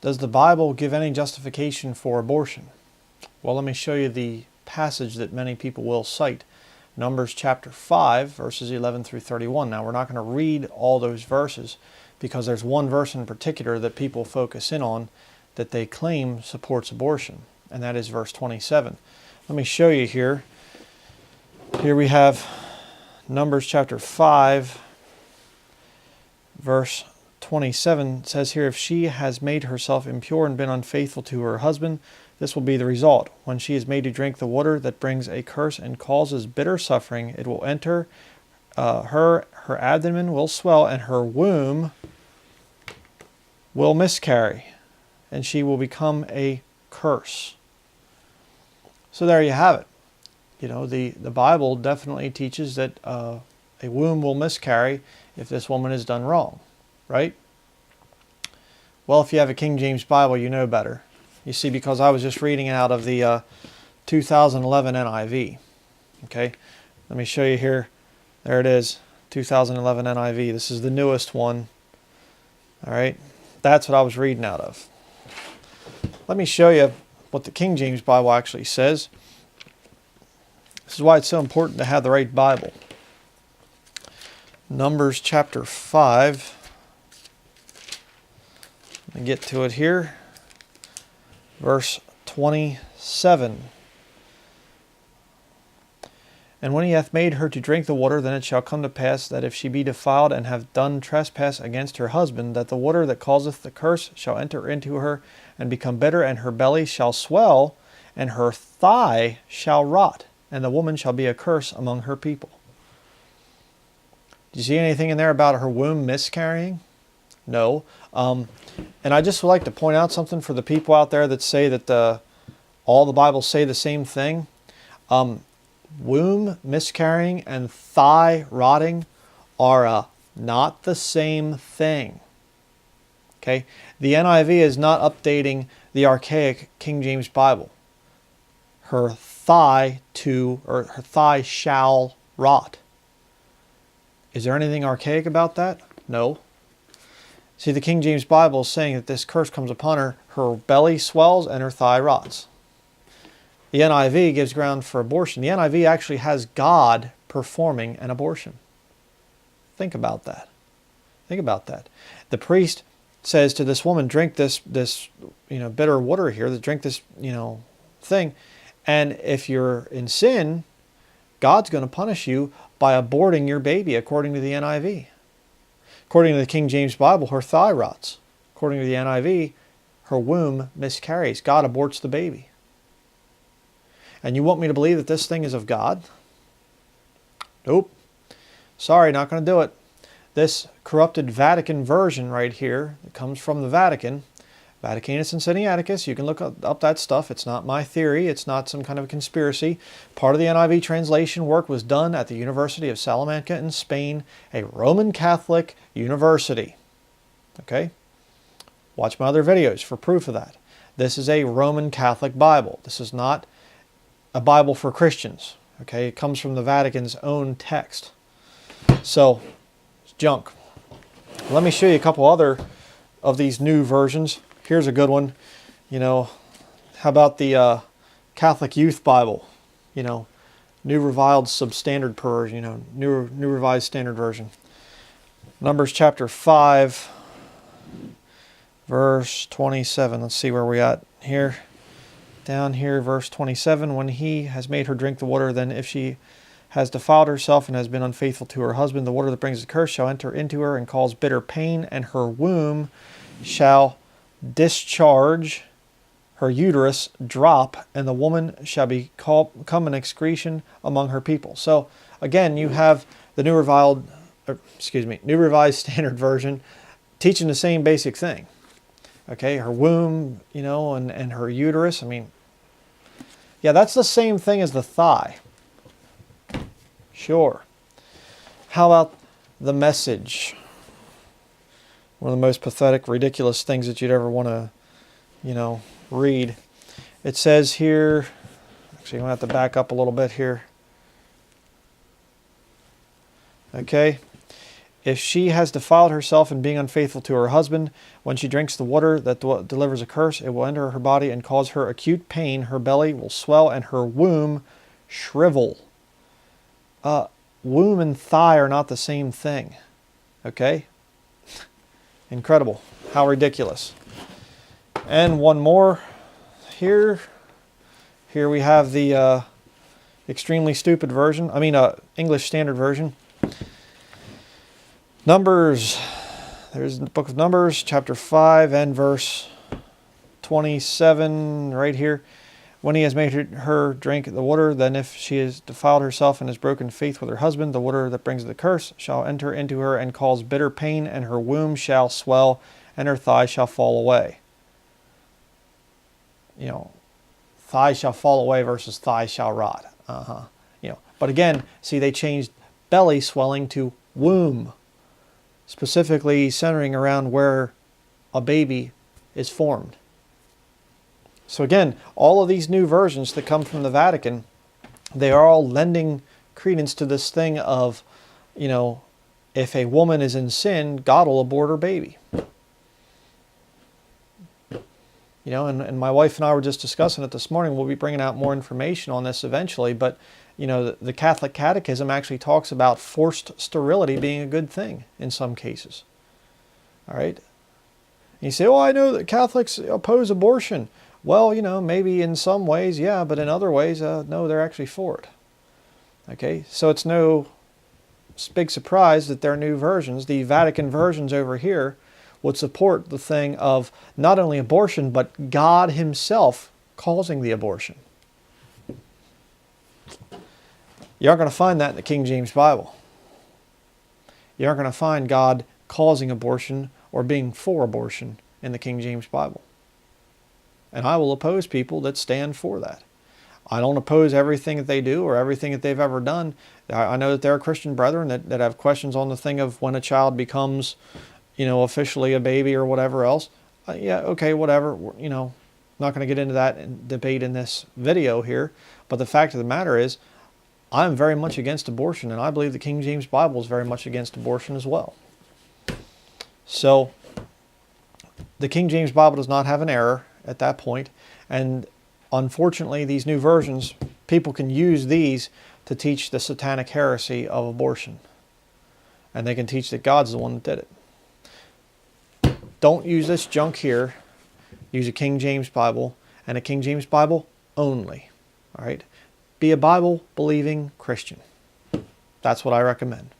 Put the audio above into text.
Does the Bible give any justification for abortion? Well, let me show you the passage that many people will cite. Numbers chapter 5, verses 11 through 31. Now, we're not going to read all those verses because there's one verse in particular that people focus in on that they claim supports abortion, and that is verse 27. Let me show you here. Here we have Numbers chapter 5, verse 27. It says here, if she has made herself impure and been unfaithful to her husband, this will be the result. When she is made to drink the water that brings a curse and causes bitter suffering, it will enter her abdomen will swell, and her womb will miscarry, and she will become a curse. So there you have it. You know, the Bible definitely teaches that a womb will miscarry if this woman has done wrong, right? Well, if you have a King James Bible, you know better. You see, because I was just reading out of the 2011 NIV. Okay, let me show you here. There it is, 2011 NIV. This is the newest one. All right, that's what I was reading out of. Let me show you what the King James Bible actually says. This is why it's so important to have the right Bible. Numbers chapter 5. Let me get to it here. Verse 27. And when he hath made her to drink the water, then it shall come to pass that if she be defiled and have done trespass against her husband, that the water that causeth the curse shall enter into her and become bitter, and her belly shall swell, and her thigh shall rot, and the woman shall be a curse among her people. Do you see anything in there about her womb miscarrying? No. And I just would like to point out something for the people out there that say that all the Bibles say the same thing. Womb miscarrying and thigh rotting are not the same thing. Okay? The NIV is not updating the archaic King James Bible. Her thigh shall rot. Is there anything archaic about that? No. See, the King James Bible is saying that this curse comes upon her. Her belly swells and her thigh rots. The NIV gives ground for abortion. The NIV actually has God performing an abortion. Think about that. Think about that. The priest says to this woman, drink this bitter water here, drink this, thing. And if you're in sin, God's going to punish you by aborting your baby, according to the NIV. According to the King James Bible, her thigh rots. According to the NIV, her womb miscarries. God aborts the baby. And you want me to believe that this thing is of God? Nope. Sorry, not going to do it. This corrupted Vatican version right here, that comes from the Vatican, Vaticanus and Sinaiticus, you can look up that stuff. It's not my theory. It's not some kind of a conspiracy. Part of the NIV translation work was done at the University of Salamanca in Spain, a Roman Catholic university. Okay? Watch my other videos for proof of that. This is a Roman Catholic Bible. This is not a Bible for Christians. Okay? It comes from the Vatican's own text. So, it's junk. Let me show you a couple other of these new versions. Here's a good one. How about the Catholic Youth Bible? New Revised Substandard Version. New Revised Standard Version. Numbers chapter 5, verse 27. Let's see where we're at here. Down here, verse 27. When he has made her drink the water, then if she has defiled herself and has been unfaithful to her husband, the water that brings the curse shall enter into her and cause bitter pain, and her womb shall discharge, her uterus drop, and the woman shall become an excretion among her people. So again, you have the New Revised Standard Version teaching the same basic thing. Okay, her womb, and her uterus. Yeah, that's the same thing as the thigh. Sure. How about the Message? One of the most pathetic, ridiculous things that you'd ever want to, read. It says here, actually I'm going to have to back up a little bit here. Okay. if she has defiled herself in being unfaithful to her husband, when she drinks the water that delivers a curse, it will enter her body and cause her acute pain. Her belly will swell and her womb shrivel. Womb and thigh are not the same thing. Okay? Incredible. How ridiculous. And one more here. Here we have the extremely stupid version. English Standard Version. Numbers. There's the book of Numbers, chapter 5 and verse 27 right here. When he has made her drink the water, then if she has defiled herself and has broken faith with her husband, the water that brings the curse shall enter into her and cause bitter pain, and her womb shall swell, and her thigh shall fall away. Thigh shall fall away versus thigh shall rot. But again, see, they changed belly swelling to womb, specifically centering around where a baby is formed. So again, all of these new versions that come from the Vatican, they are all lending credence to this thing of, if a woman is in sin, God will abort her baby. And my wife and I were just discussing it this morning. We'll be bringing out more information on this eventually, but the Catholic Catechism actually talks about forced sterility being a good thing in some cases. All right? And you say, I know that Catholics oppose abortion. Well, maybe in some ways, yeah, but in other ways, no, they're actually for it. Okay? So it's no big surprise that their new versions, the Vatican versions over here, would support the thing of not only abortion, but God himself causing the abortion. You aren't going to find that in the King James Bible. You aren't going to find God causing abortion or being for abortion in the King James Bible. And I will oppose people that stand for that. I don't oppose everything that they do or everything that they've ever done. I know that there are Christian brethren that have questions on the thing of when a child becomes, officially a baby or whatever else. Yeah, okay, whatever. Not going to get into that debate in this video here. But the fact of the matter is, I'm very much against abortion, and I believe the King James Bible is very much against abortion as well. So, the King James Bible does not have an error at that point, and unfortunately, these new versions, people can use these to teach the satanic heresy of abortion. And they can teach that God's the one that did it. Don't use this junk here. Use a King James Bible, and a King James Bible only. All right? Be a Bible-believing Christian. That's what I recommend.